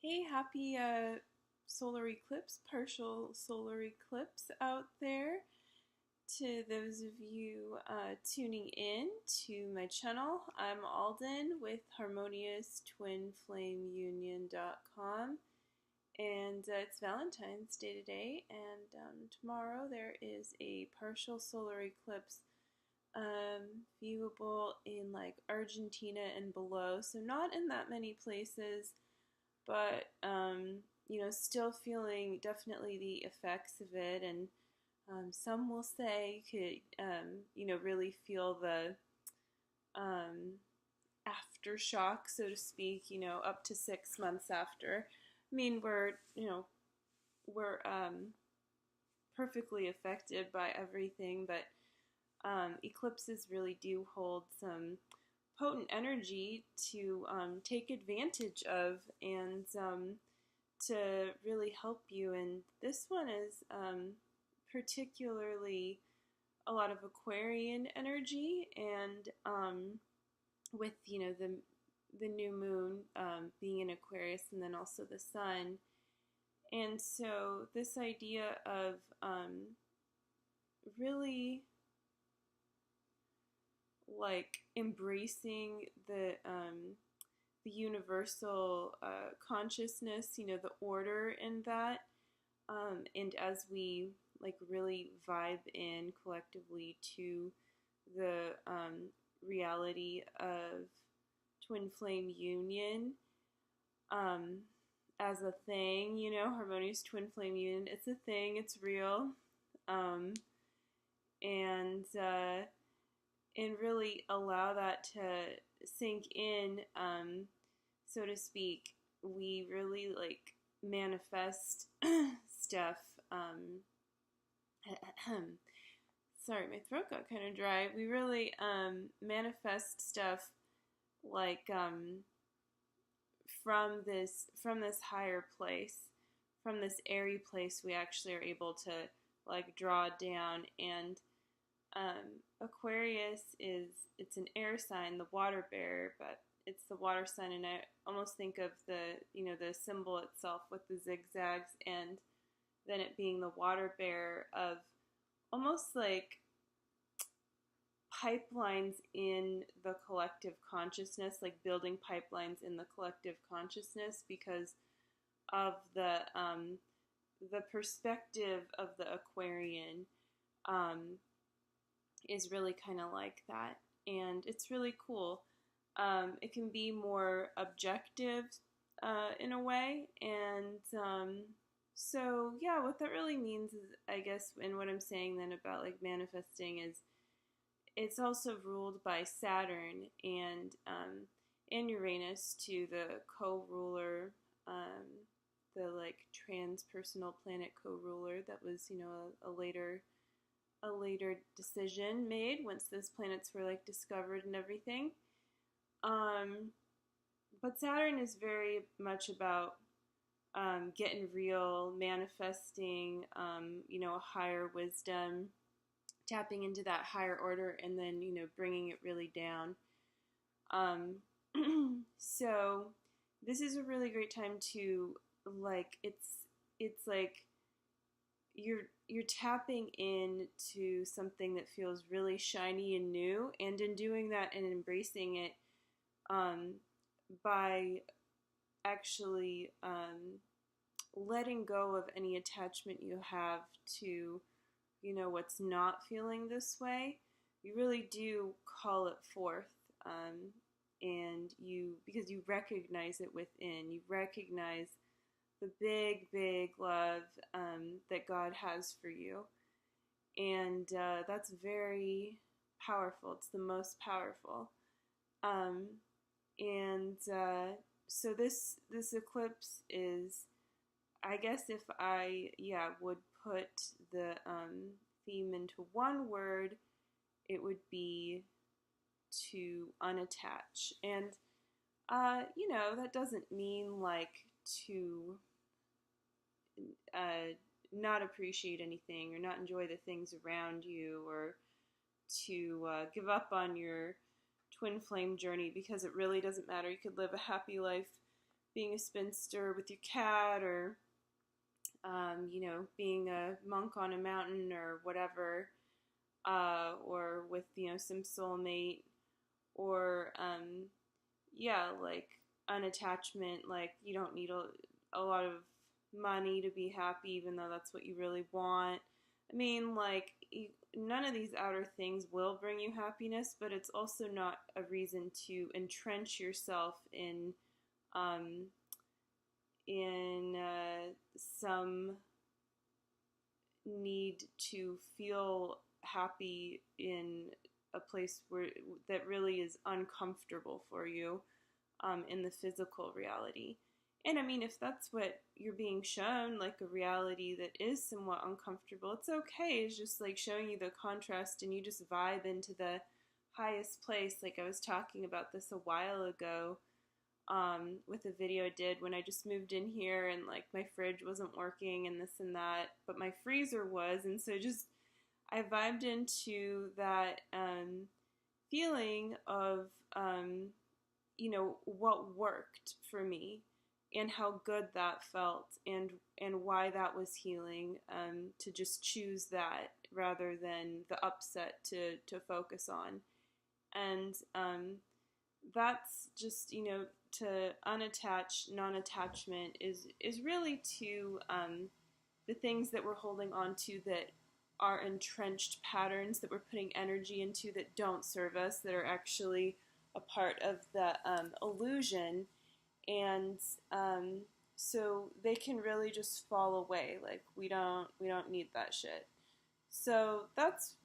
Hey, happy solar eclipse, partial solar eclipse out there. To those of you tuning in to my channel, I'm Alden with Harmonious Twin Flame Union.com, and it's Valentine's Day today, and tomorrow there is a partial solar eclipse viewable in like Argentina and below, so not in that many places, but still feeling definitely the effects of it. And some will say you could, really feel the aftershock, so to speak, up to 6 months after. I mean, we're perfectly affected by everything, but eclipses really do hold some potent energy to take advantage of and to really help you. And this one is particularly a lot of Aquarian energy, and with the new moon being in Aquarius, and then also the sun. And so this idea of really like embracing the universal consciousness, the order in that, and as we like really vibe in collectively to the reality of twin flame union as a thing, harmonious twin flame union. It's a thing. It's real, and really allow that to sink in, so to speak. We really like manifest stuff. Sorry, my throat got kind of dry. We really manifest stuff like from this higher place, from this airy place. We actually are able to like draw down. And Aquarius it's an air sign, the water bearer, but it's the water sign, and I almost think of the symbol itself with the zigzags, and then it being the water bearer of almost like pipelines in the collective consciousness, like building pipelines in the collective consciousness because of the perspective of the Aquarian. Is really kind of like that, and it's really cool. It can be more objective in a way, and so yeah, what that really means is, I guess, and what I'm saying then about like manifesting is, it's also ruled by Saturn and Uranus, to the co-ruler, the like transpersonal planet co-ruler that was a later decision made once those planets were like discovered and everything. But Saturn is very much about getting real, manifesting, a higher wisdom, tapping into that higher order, and then bringing it really down. So this is a really great time to like it's like you're tapping into something that feels really shiny and new, and in doing that and embracing it, by actually letting go of any attachment you have to what's not feeling this way, you really do call it forth, and because you recognize it within, you recognize the big love that God has for you, and that's very powerful. It's the most powerful, and so this eclipse is, I guess, if I would put the theme into one word, it would be to unattach. And that doesn't mean like to not appreciate anything or not enjoy the things around you, or to give up on your twin flame journey, because it really doesn't matter. You could live a happy life being a spinster with your cat, or being a monk on a mountain or whatever, or with, some soulmate, or, like unattachment, like you don't need a lot of money to be happy, even though that's what you really want. I mean, like, none of these outer things will bring you happiness, but it's also not a reason to entrench yourself in some need to feel happy in a place that really is uncomfortable for you, in the physical reality. And I mean, if that's what you're being shown, like a reality that is somewhat uncomfortable, it's okay. It's just like showing you the contrast, and you just vibe into the highest place. Like I was talking about this a while ago, with a video I did when I just moved in here, and like my fridge wasn't working and this and that, but my freezer was. And so just I vibed into that feeling of what worked for me, and how good that felt, and why that was healing, to just choose that rather than the upset to focus on. And that's just, to unattach. Non-attachment is really to the things that we're holding on to, that are entrenched patterns that we're putting energy into, that don't serve us, that are actually a part of the illusion. And so they can really just fall away. Like we don't need that shit. So that's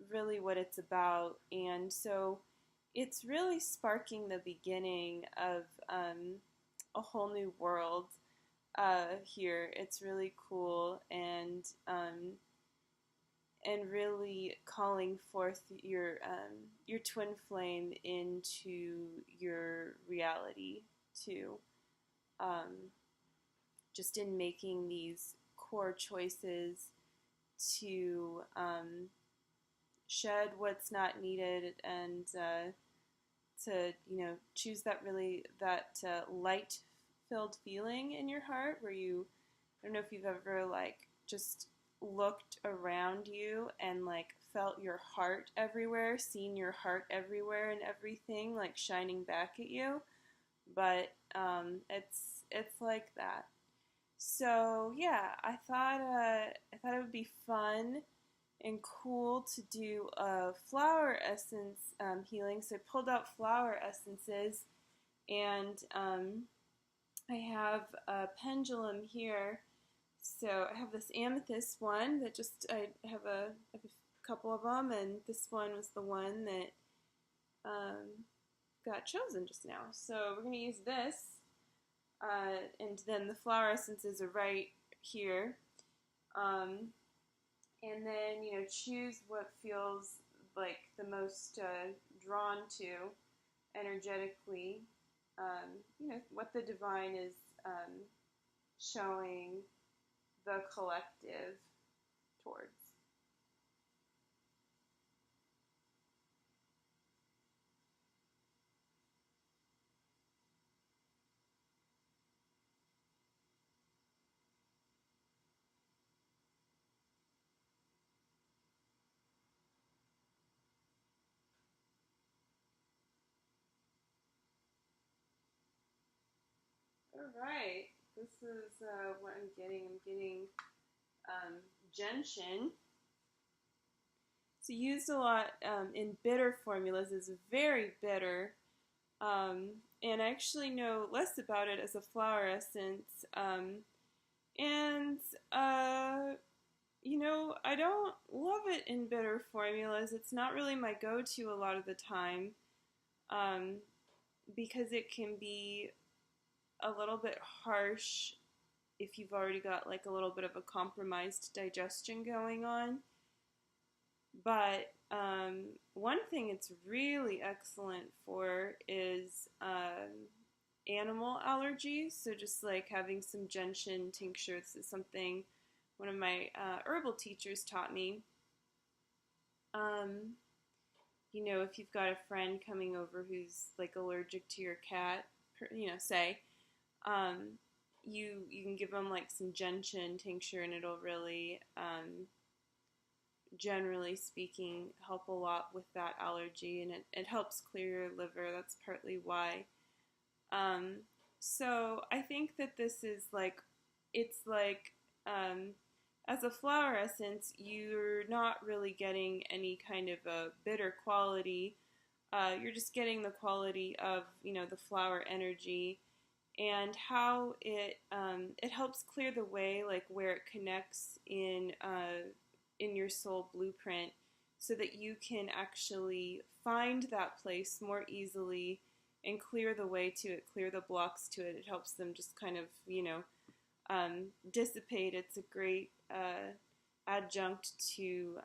really what it's about. And so it's really sparking the beginning of a whole new world here. It's really cool, and really calling forth your twin flame into your reality too. Just in making these core choices to shed what's not needed, and to choose that light filled feeling in your heart, where I don't know if you've ever like just looked around you and like felt your heart everywhere, seen your heart everywhere and everything like shining back at you, but it's like that. So yeah, I thought it would be fun and cool to do a flower essence healing. So I pulled out flower essences, and I have a pendulum here. So I have this amethyst one that I have a couple of them, and this one was the one that got chosen just now. So we're going to use this, and then the flower essences are right here. And then, choose what feels like the most drawn to energetically, what the divine is showing the collective towards. Alright, this is what I'm getting. I'm getting Gentian. It's used a lot in bitter formulas. It's very bitter. And I actually know less about it as a flower essence. I don't love it in bitter formulas. It's not really my go-to a lot of the time, because it can be a little bit harsh if you've already got like a little bit of a compromised digestion going on. But one thing it's really excellent for is animal allergies. So just like having some gentian tincture. This is something one of my herbal teachers taught me. If you've got a friend coming over who's like allergic to your cat, say, You can give them like some gentian tincture, and it'll really, generally speaking, help a lot with that allergy, and it helps clear your liver. That's partly why. Um, so I think that this is like, it's like, as a flower essence, you're not really getting any kind of a bitter quality. You're just getting the quality of, the flower energy, and how it helps clear the way, like where it connects in your soul blueprint, so that you can actually find that place more easily and clear the way to it, clear the blocks to it. It helps them just kind of, dissipate. It's a great adjunct to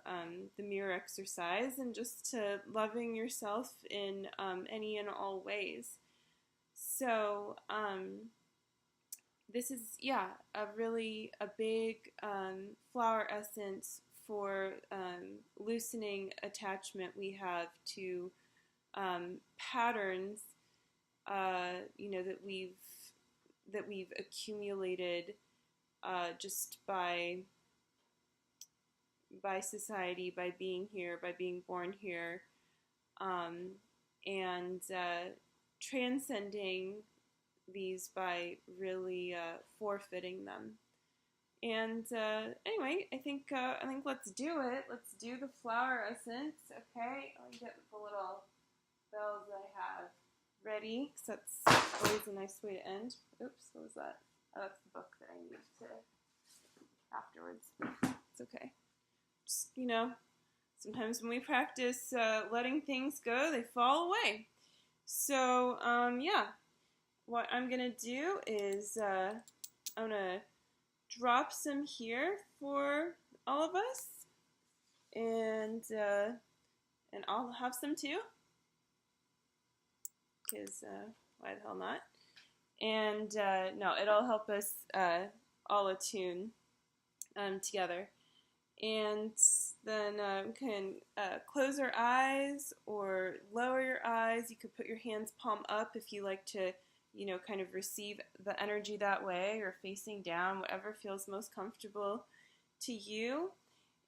the mirror exercise, and just to loving yourself in any and all ways. So this is, a big flower essence for loosening attachment we have to patterns, that we've accumulated just by society, by being here, by being born here, and transcending these by really forfeiting them. And anyway, I think let's do it. Let's do the flower essence. Okay, let me get the little bells I have ready, because that's always a nice way to end. Oops, what was that? Oh, that's the book that I need to afterwards. It's okay. Just, sometimes when we practice letting things go, they fall away. So, what I'm going to do is I'm going to drop some here for all of us, and I'll have some too, because why the hell not? And no, it'll help us all attune together. And then we can close our eyes or lower your eyes. You could put your hands palm up if you like to, kind of receive the energy that way, or facing down, whatever feels most comfortable to you.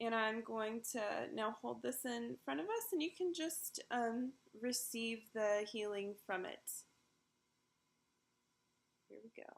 And I'm going to now hold this in front of us, and you can just receive the healing from it. Here we go.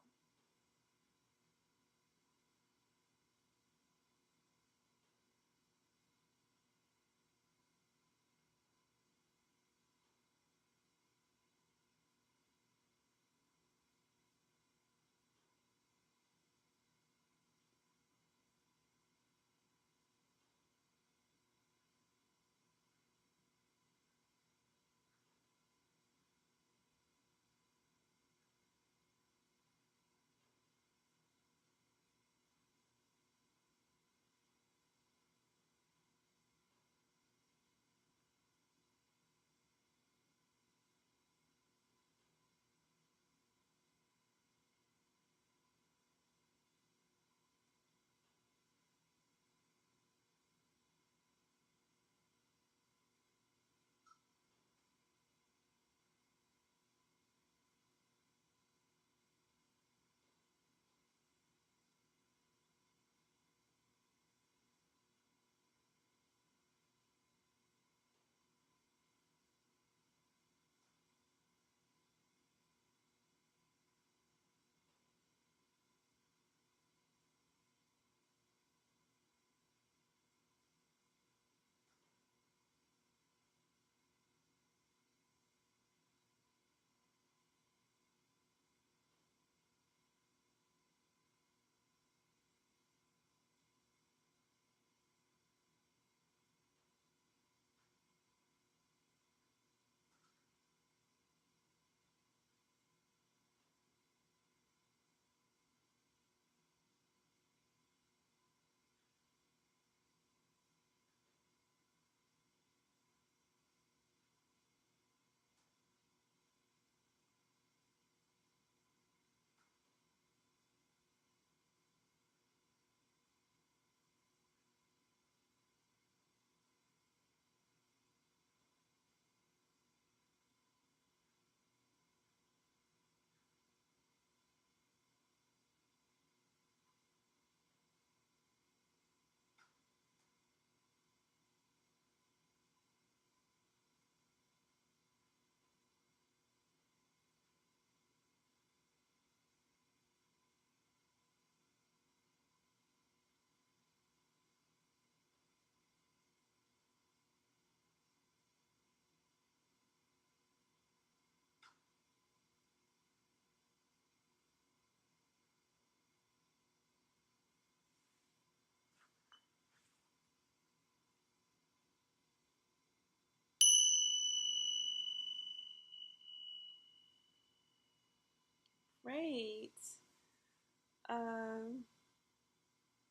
great.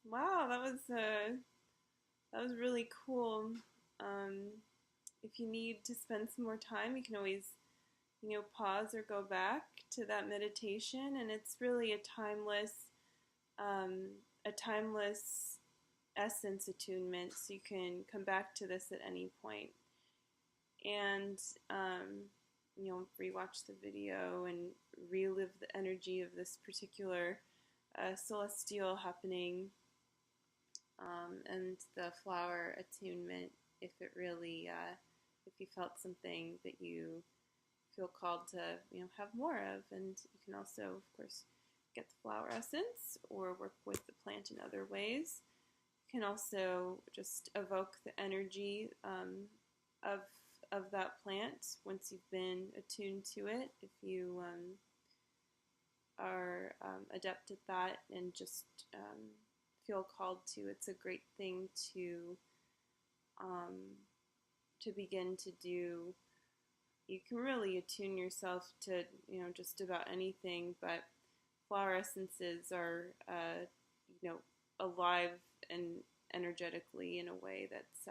Wow, that was really cool. Um, if you need to spend some more time, you can always, pause or go back to that meditation, and it's really um, a timeless essence attunement. So you can come back to this at any point, and rewatch the video and relive the energy of this particular celestial happening, and the flower attunement, if it really, if you felt something that you feel called to, have more of. And you can also, of course, get the flower essence or work with the plant in other ways. You can also just evoke the energy of that plant once you've been attuned to it. If you are adept at that and just feel called to, it's a great thing to begin to do. You can really attune yourself to just about anything, but flower essences are alive and energetically in a way that's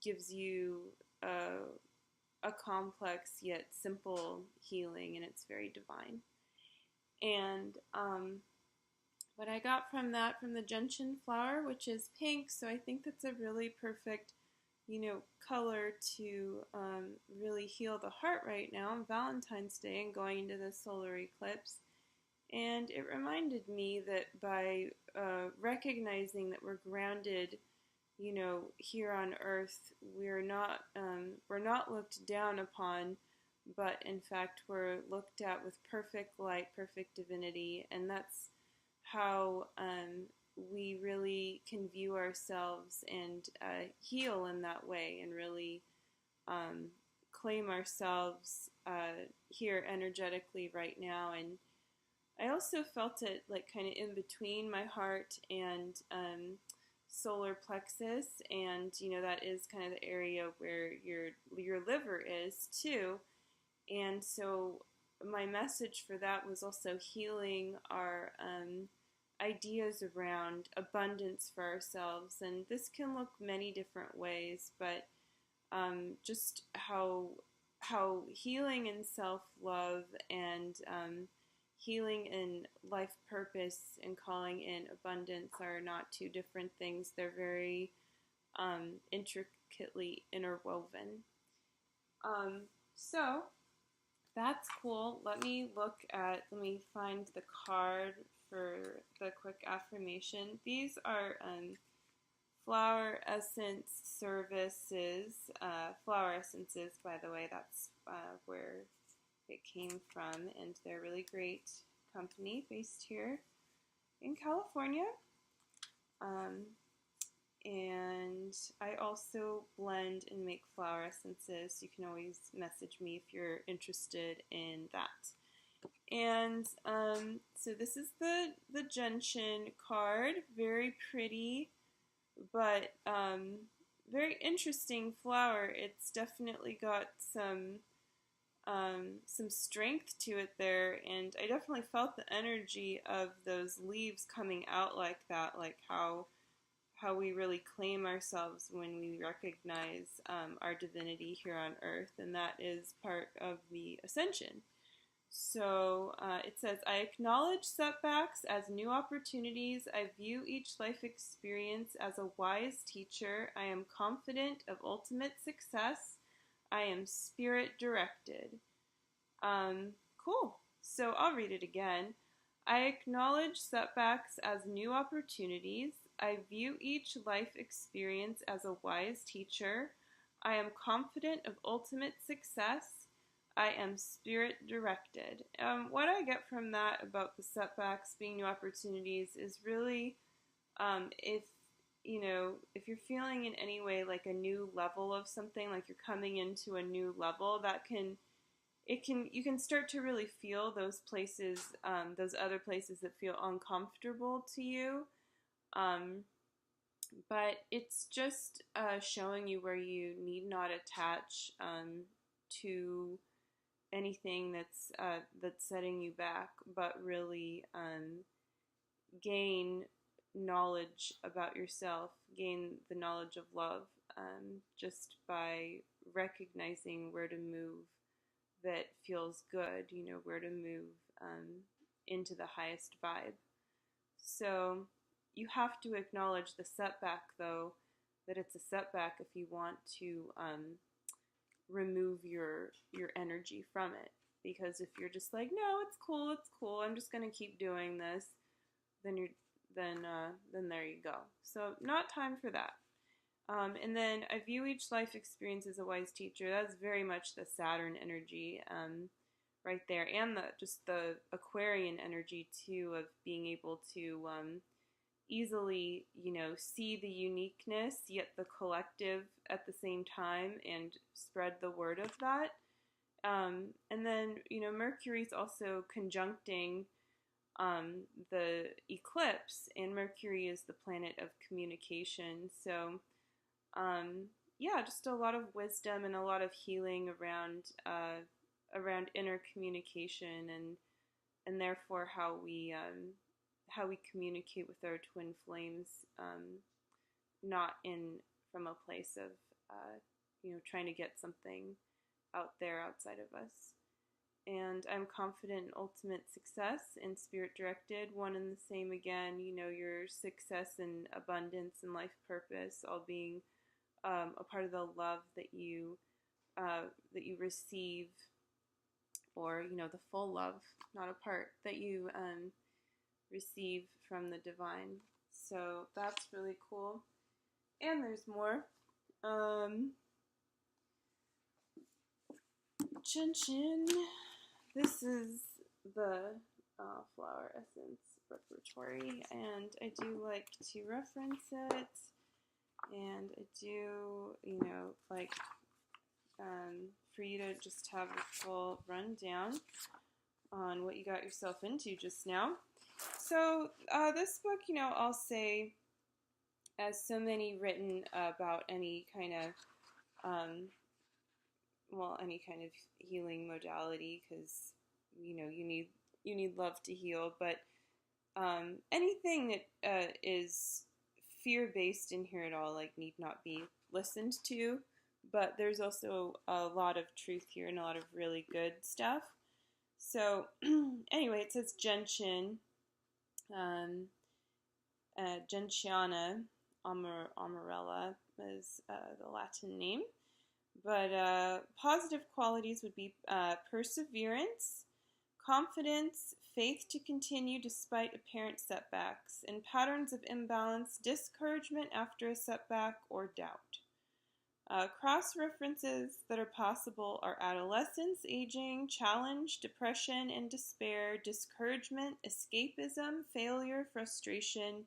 gives you a complex yet simple healing, and it's very divine. And what I got from the Gentian Flower, which is pink, so I think that's a really perfect color to really heal the heart right now on Valentine's Day and going into the solar eclipse. And it reminded me that by recognizing that we're grounded, here on Earth, we're not looked down upon, but in fact we're looked at with perfect light, perfect divinity, and that's how we really can view ourselves and heal in that way, and really claim ourselves here energetically right now. And I also felt it like kind of in between my heart and solar plexus, and that is kind of the area where your liver is too. And so my message for that was also healing our ideas around abundance for ourselves. And this can look many different ways, but just how healing in self-love and healing in life purpose and calling in abundance are not two different things. They're very intricately interwoven. So that's cool. Let me find the card for the quick affirmation. These are flower essence services. Flower essences, by the way, that's where it came from, and they're a really great company based here in California. And I also blend and make flower essences. You can always message me if you're interested in that. And so this is the Gentian card. Very pretty, but very interesting flower. It's definitely got some strength to it there, and I definitely felt the energy of those leaves coming out like that, like how we really claim ourselves when we recognize our divinity here on Earth, and that is part of the Ascension. So it says, I acknowledge setbacks as new opportunities. I view each life experience as a wise teacher. I am confident of ultimate success. I am spirit directed. Cool. So I'll read it again. I acknowledge setbacks as new opportunities. I view each life experience as a wise teacher. I am confident of ultimate success. I am spirit directed. What I get from that about the setbacks being new opportunities is really, if you're feeling in any way like a new level of something, like you're coming into a new level, you can start to really feel those places, those other places that feel uncomfortable to you. But it's just showing you where you need not attach to anything that's setting you back, but really gain knowledge about yourself, gain the knowledge of love, just by recognizing where to move that feels good, where to move into the highest vibe. So you have to acknowledge the setback, though, that it's a setback if you want to remove your energy from it. Because if you're just like, no, it's cool, I'm just gonna keep doing this, then there you go. So not time for that. And then I view each life experience as a wise teacher. That's very much the Saturn energy right there, and just the Aquarian energy too, of being able to easily, see the uniqueness yet the collective at the same time, and spread the word of that. And then, Mercury's also conjuncting the eclipse, and Mercury is the planet of communication. So, yeah, just a lot of wisdom and a lot of healing around inner communication, and therefore how we communicate with our twin flames, not from a place of trying to get something out there outside of us. And I'm confident in ultimate success and spirit directed, one and the same again, your success and abundance and life purpose all being a part of the love that you receive, or the full love, not a part, that you receive from the divine. So that's really cool. And there's more. Gentian. This is the flower essence repertory, and I do like to reference it, and I do, like for you to just have a full rundown on what you got yourself into just now. So this book, I'll say, as so many written about any kind of any kind of healing modality, because you need love to heal, but anything that is fear-based in here at all, like, need not be listened to. But there's also a lot of truth here and a lot of really good stuff. So anyway, it says Gentian, Gentiana amarella is the Latin name. But positive qualities would be perseverance, confidence, faith to continue despite apparent setbacks, and patterns of imbalance, discouragement after a setback, or doubt. Cross-references that are possible are adolescence, aging, challenge, depression and despair, discouragement, escapism, failure, frustration,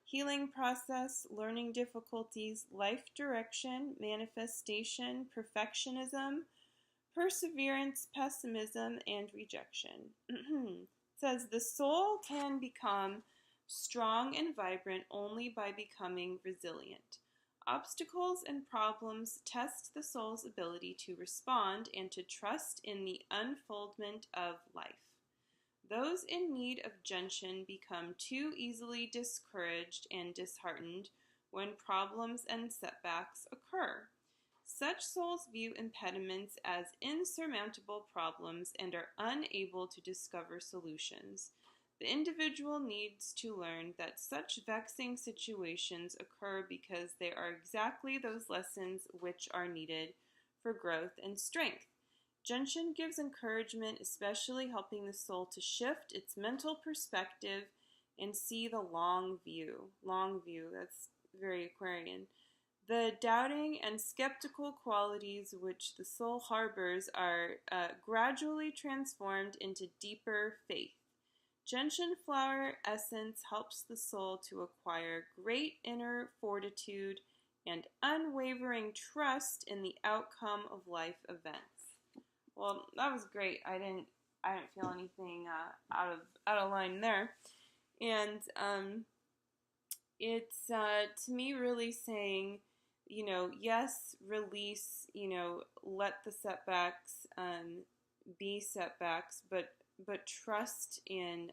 healing process, learning difficulties, life direction, manifestation, perfectionism, perseverance, pessimism, and rejection. It says the soul can become strong and vibrant only by becoming resilient. Obstacles and problems test the soul's ability to respond and to trust in the unfoldment of life. Those in need of gentian become too easily discouraged and disheartened when problems and setbacks occur. Such souls view impediments as insurmountable problems and are unable to discover solutions. The individual needs to learn that such vexing situations occur because they are exactly those lessons which are needed for growth and strength. Gentian gives encouragement, especially helping the soul to shift its mental perspective and see the long view. Long view, that's very Aquarian. The doubting and skeptical qualities which the soul harbors are gradually transformed into deeper faith. Gentian Flower essence helps the soul to acquire great inner fortitude and unwavering trust in the outcome of life events. Well, that was great. I didn't feel anything out of line there, and it's to me really saying, yes, release, let the setbacks be setbacks, but trust in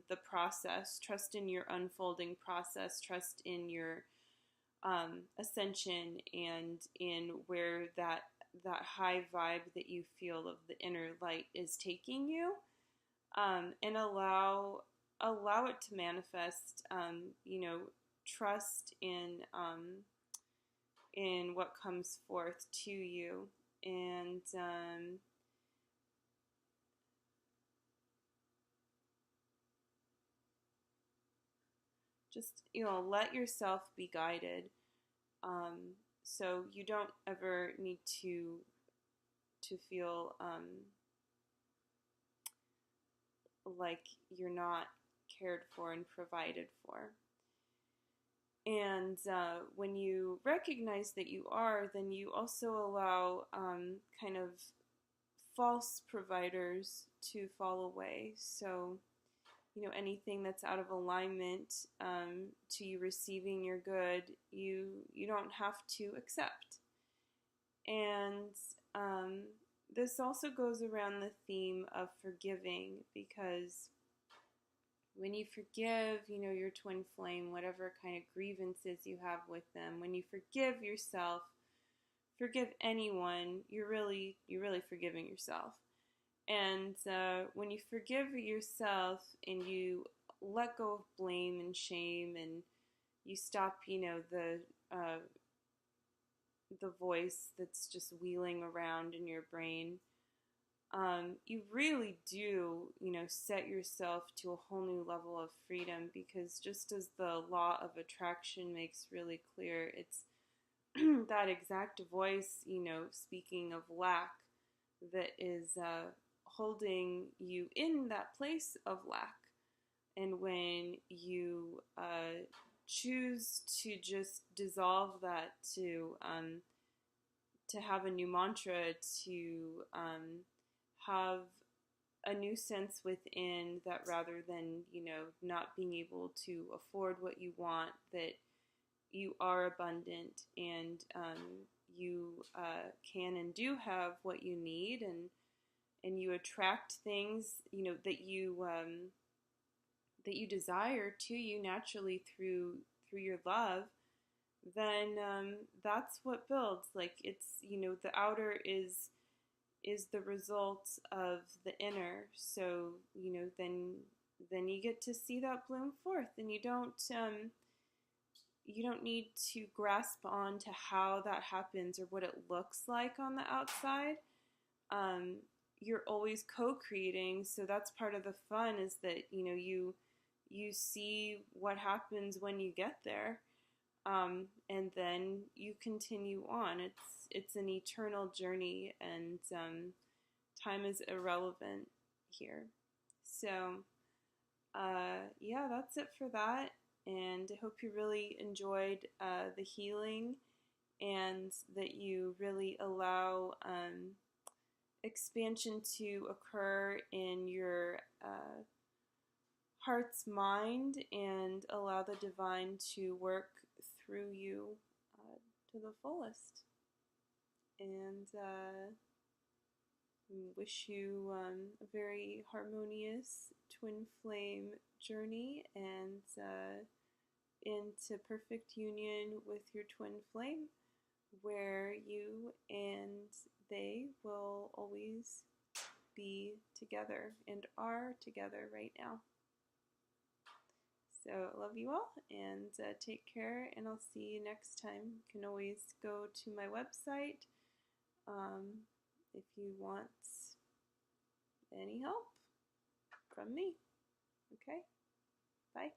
the process, trust in your unfolding process, trust in your ascension, and in where that high vibe that you feel of the inner light is taking you, and allow it to manifest. Trust in what comes forth to you, and just let yourself be guided. So you don't ever need to feel like you're not cared for and provided for. And when you recognize that you are, then you also allow kind of false providers to fall away. So, anything that's out of alignment to you receiving your good, you don't have to accept. And this also goes around the theme of forgiving, because when you forgive, your twin flame, whatever kind of grievances you have with them, when you forgive yourself, forgive anyone, you're really forgiving yourself. And when you forgive yourself and you let go of blame and shame, and you stop, the voice that's just wheeling around in your brain, you really do, set yourself to a whole new level of freedom, because just as the law of attraction makes really clear, it's that exact voice, speaking of lack, that is holding you in that place of lack. And when you choose to just dissolve that, to have a new mantra, to have a new sense within that, rather than not being able to afford what you want, that you are abundant, and you can and do have what you need, and you attract things that you desire to you naturally through your love. Then that's what builds. Like, it's the outer is the result of the inner. So then you get to see that bloom forth, and you don't need to grasp on to how that happens or what it looks like on the outside. You're always co-creating, so that's part of the fun, is that you see what happens when you get there, and then you continue on. It's an eternal journey, and time is irrelevant here. So yeah, that's it for that. And I hope you really enjoyed the healing, and that you really allow expansion to occur in your heart's mind, and allow the divine to work through you to the fullest. And wish you a very harmonious twin flame journey, and into perfect union with your twin flame, where you and they will always be together, and are together right now. So I love you all, and take care, and I'll see you next time. You can always go to my website if you want any help from me. Okay? Bye.